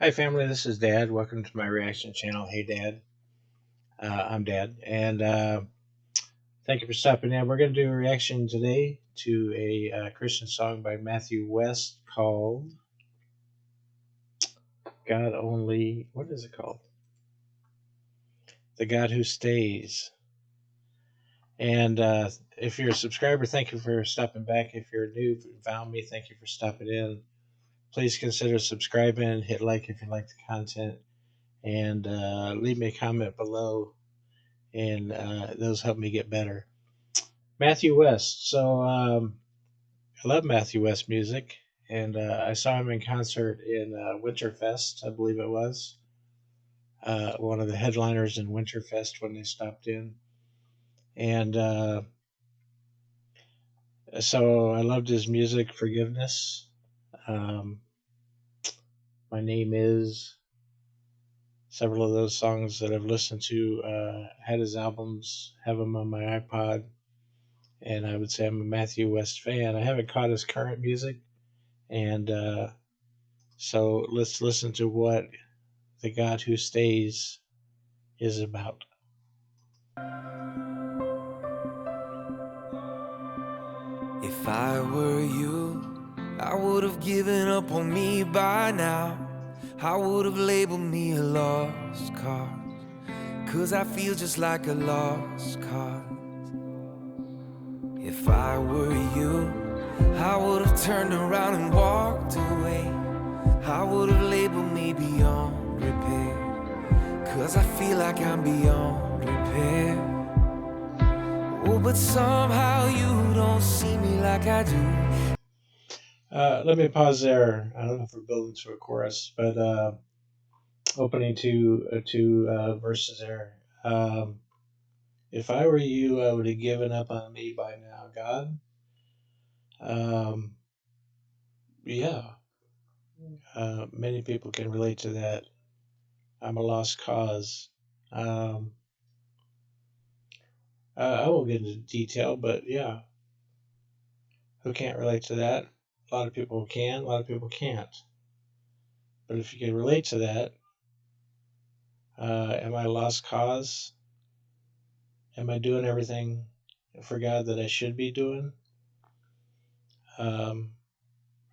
Hi family, this is Dad. Welcome to my reaction channel. Hey Dad, I'm Dad, and thank you for stopping in. We're going to do a reaction today to a Christian song by Matthew West called God Only. What is it called? The God Who Stays. And if you're a subscriber, thank you for stopping back. If you're new and found me, thank you for stopping in. Please consider subscribing, hit like if you like the content, and leave me a comment below, and those help me get better. Matthew West. So I love Matthew West music, and I saw him in concert in Winterfest, I believe it was. One of the headliners in Winterfest when they stopped in. And so I loved his music, Forgiveness. Um, My Name Is. Several of those songs that I've listened to, had his albums, have them on my iPod. And I would say I'm a Matthew West fan. I haven't caught his current music, and so let's listen to what The God Who Stays is about. If I were you, I would have given up on me by now. I would have labeled me a lost cause, 'cause I feel just like a lost cause. If I were you, I would have turned around and walked away. I would have labeled me beyond repair, 'cause I feel like I'm beyond repair. Oh, but somehow you don't see me like I do. Let me pause there. I don't know if we're building to a chorus, but opening two verses there. If I were you, I would have given up on me by now, God. Um, yeah, many people can relate to that. I'm a lost cause. Um, I won't get into detail, but yeah, who can't relate to that? A lot of people can, a lot of people can't. But if you can relate to that, am I a lost cause? Am I doing everything for God that I should be doing? Um,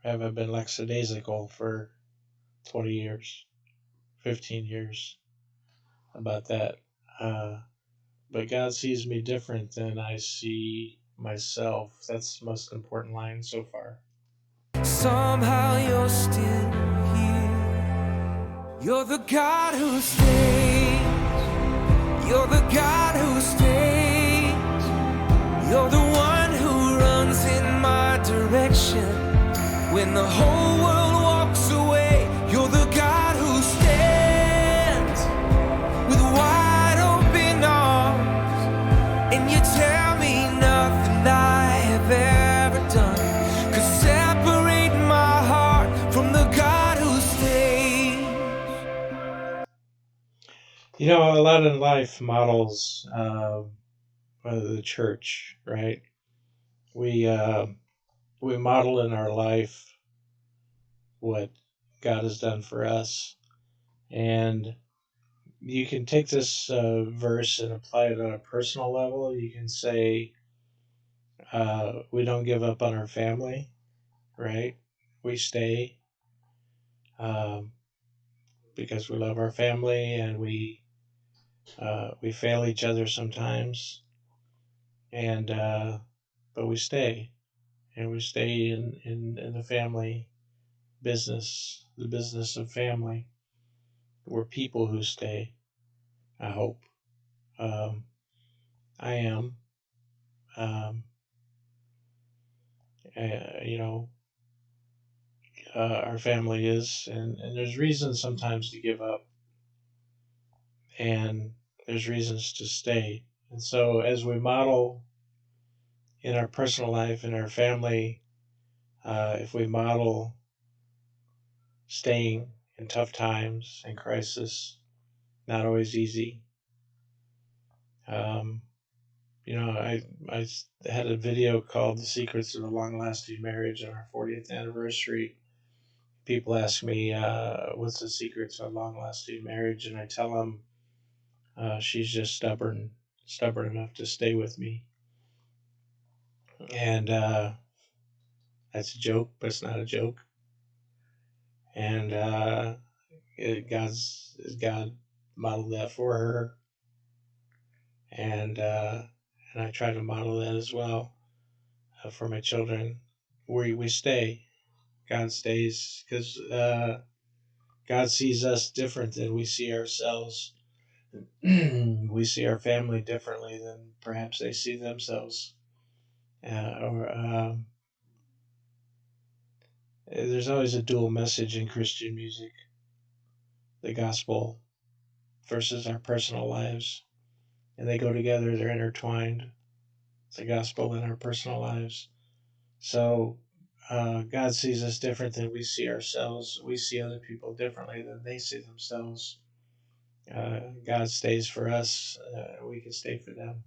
have I been lackadaisical for 20 years, 15 years about that? But God sees me different than I see myself. That's the most important line so far. Somehow you're still here. You're the God who stays. You're the God who stays. You're the one who runs in my direction when the whole world walks away. You're the God who stands with wide open arms, and you tell me nothing I have ever done could separate my heart from the God who stays. You know, a lot in life models the church, right? We model in our life what God has done for us, and you can take this verse and apply it on a personal level. You can say, we don't give up on our family, right? We stay, um, because we love our family, and we fail each other sometimes, and but we stay, and we stay in the family business, the business of family. We're people who stay. I hope. Um, I am. Um, you know, our family is, and there's reasons sometimes to give up, and there's reasons to stay. And so, as we model in our personal life, in our family, if we model staying in tough times and crisis, not always easy. Um, you know, I had a video called "The Secrets of a Long Lasting Marriage" on our 40th anniversary, people ask me, what's the secret to a long-lasting marriage, and I tell them she's just stubborn enough to stay with me. And that's a joke, but it's not a joke. And God modeled that for her, and I try to model that as well for my children. We stay. God stays because God sees us different than we see ourselves. We see our family differently than perhaps they see themselves. There's always a dual message in Christian music: the gospel versus our personal lives, and they go together. They're intertwined. The gospel and our personal lives. So God sees us different than we see ourselves. We see other people differently than they see themselves. God stays for us. We can stay for them.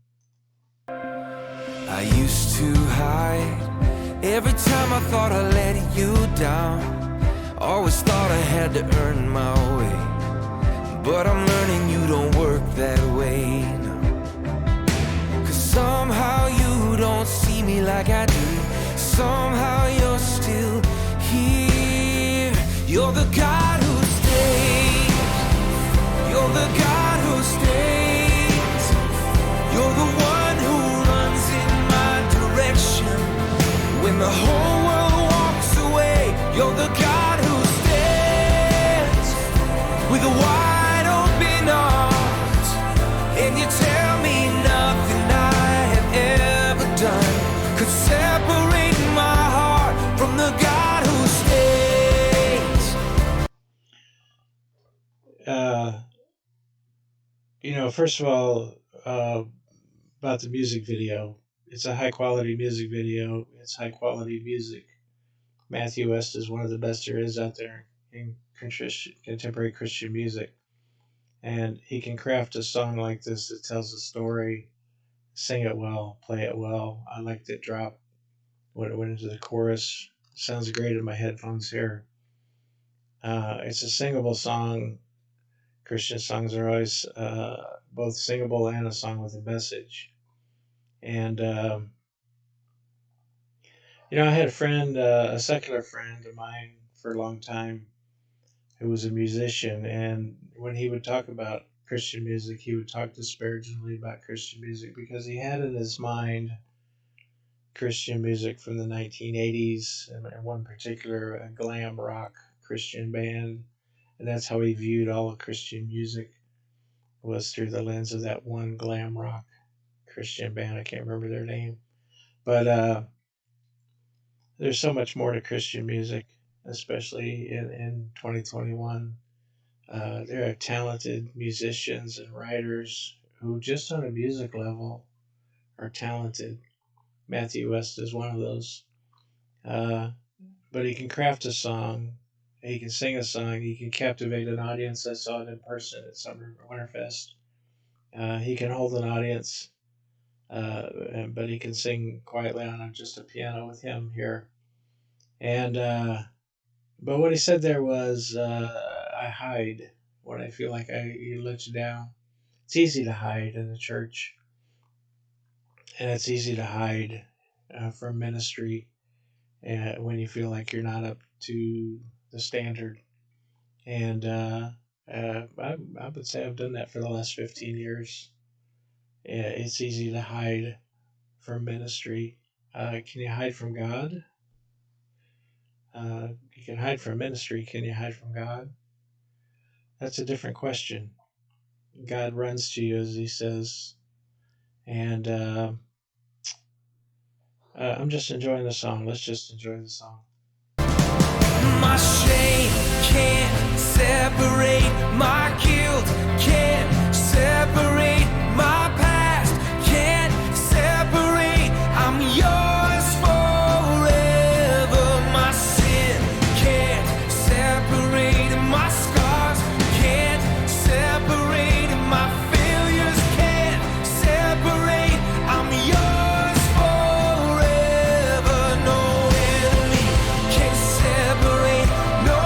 I used to hide every time I thought I let you down. Always thought I had to earn my way, but I'm learning you don't work that way. No. 'Cause somehow you don't see me like I do. Somehow you're still here. You're the God who stays. You're the God who stays. You're the one who runs in my direction. When the whole world walks away, you're the God who stands with a wide open arms. And you tell me nothing I have ever done could separate my heart from the God who stays. First of all, about the music video. It's a high quality music video. It's high quality music. Matthew West is one of the best there is out there in contemporary Christian music. And he can craft a song like this that tells a story, sing it well, play it well. I liked it drop when it went into the chorus. It sounds great in my headphones here. It's a singable song. Christian songs are always both singable and a song with a message. And, I had a friend, a secular friend of mine for a long time who was a musician. And when he would talk about Christian music, he would talk disparagingly about Christian music because he had in his mind Christian music from the 1980s, and one particular a glam rock Christian band. And that's how he viewed all of Christian music, was through the lens of that one glam rock Christian band. I can't remember their name. But there's so much more to Christian music, especially in 2021. There are talented musicians and writers who just on a music level are talented. Matthew West is one of those. But he can craft a song. He can sing a song. He can captivate an audience. I saw it in person at Summer Winterfest. He can hold an audience, but he can sing quietly on just a piano with him here. And but what he said there was, I hide when I feel like you let you down. It's easy to hide in the church, and it's easy to hide from ministry when you feel like you're not up to the standard. And I would say I've done that for the last 15 years. It's easy to hide from ministry. Can you hide from God? You can hide from ministry. Can you hide from God? That's a different question. God runs to you, as he says. And I'm just enjoying the song. Let's just enjoy the song. My shame can't separate, my guilt can't separate, my past can't separate, I'm yours forever. My sin can't separate, my scars can't separate, my failures can't separate, I'm yours forever. No enemy can separate, no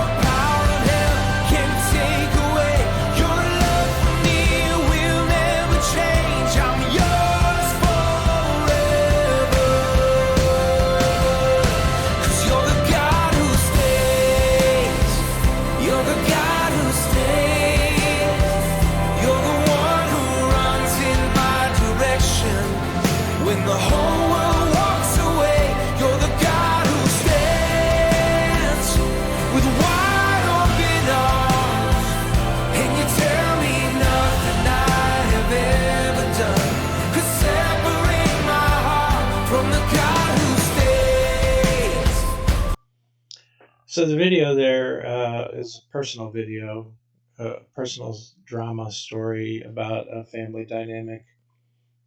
So the video there is a personal video, a personal drama story about a family dynamic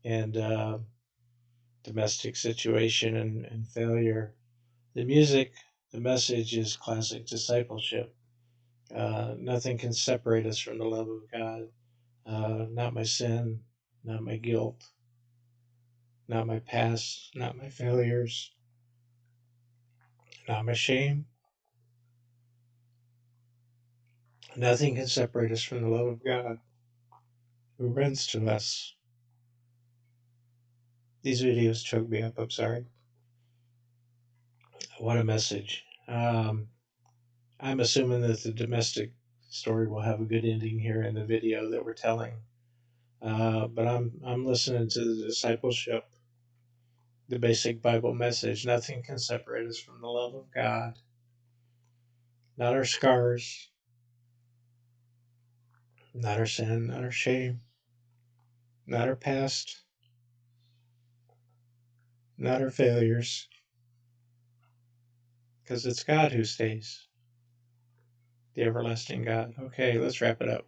and domestic situation and failure. The music, the message is classic discipleship. Nothing can separate us from the love of God. Not my sin, not my guilt, not my past, not my failures, not my shame. Nothing can separate us from the love of God who runs to us. These videos choke me up, I'm sorry. What a message. I'm assuming that the domestic story will have a good ending here in the video that we're telling. But I'm listening to the discipleship, the basic Bible message. Nothing can separate us from the love of God. Not our scars, not our sin, not our shame, not our past, not our failures, because it's God who stays, the everlasting God. Okay, let's wrap it up.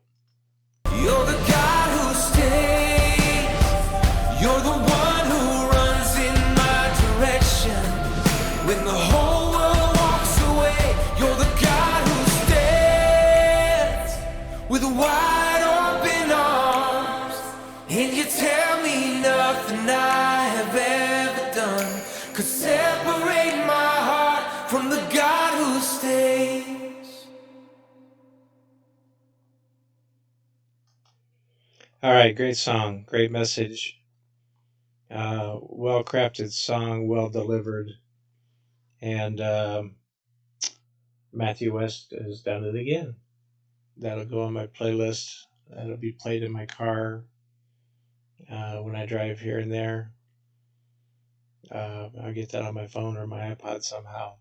You're the God who stays. You're the one who runs in my direction. When the whole world walks away, you're the God who stands with wide open arms. And you tell me nothing I have ever done could separate my heart from the God who stays. All right, great song, great message. Well crafted song, well delivered. And Matthew West has done it again. That'll go on my playlist. That'll be played in my car when I drive here and there. I'll get that on my phone or my iPod somehow.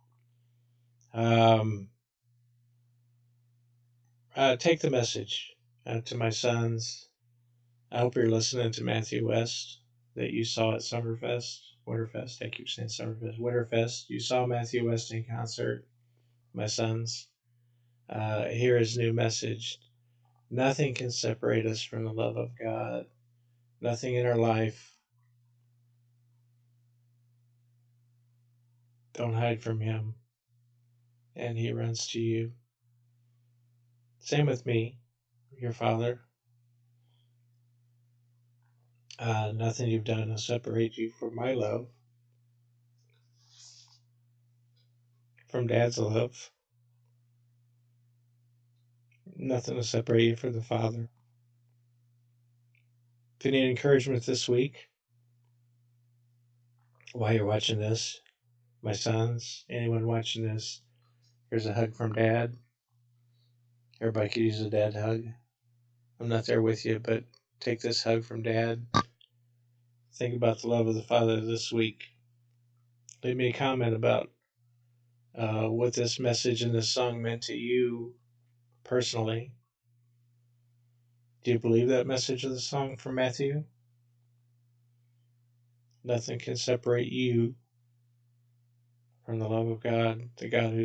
Take the message to my sons. I hope you're listening to Matthew West that you saw at Winterfest. I keep saying Summerfest. Winterfest. You saw Matthew West in concert, my sons. Hear his new message. Nothing can separate us from the love of God. Nothing in our life. Don't hide from him. And he runs to you. Same with me, your father. Nothing you've done will separate you from my love, from Dad's love. Nothing will separate you from the Father. If you need encouragement this week, while you're watching this, my sons, anyone watching this, here's a hug from Dad. Everybody could use a dad hug. I'm not there with you, but take this hug from Dad. Think about the love of the Father this week. Leave me a comment about what this message and this song meant to you personally. Do you believe that message of the song from Matthew? Nothing can separate you from the love of God, the God who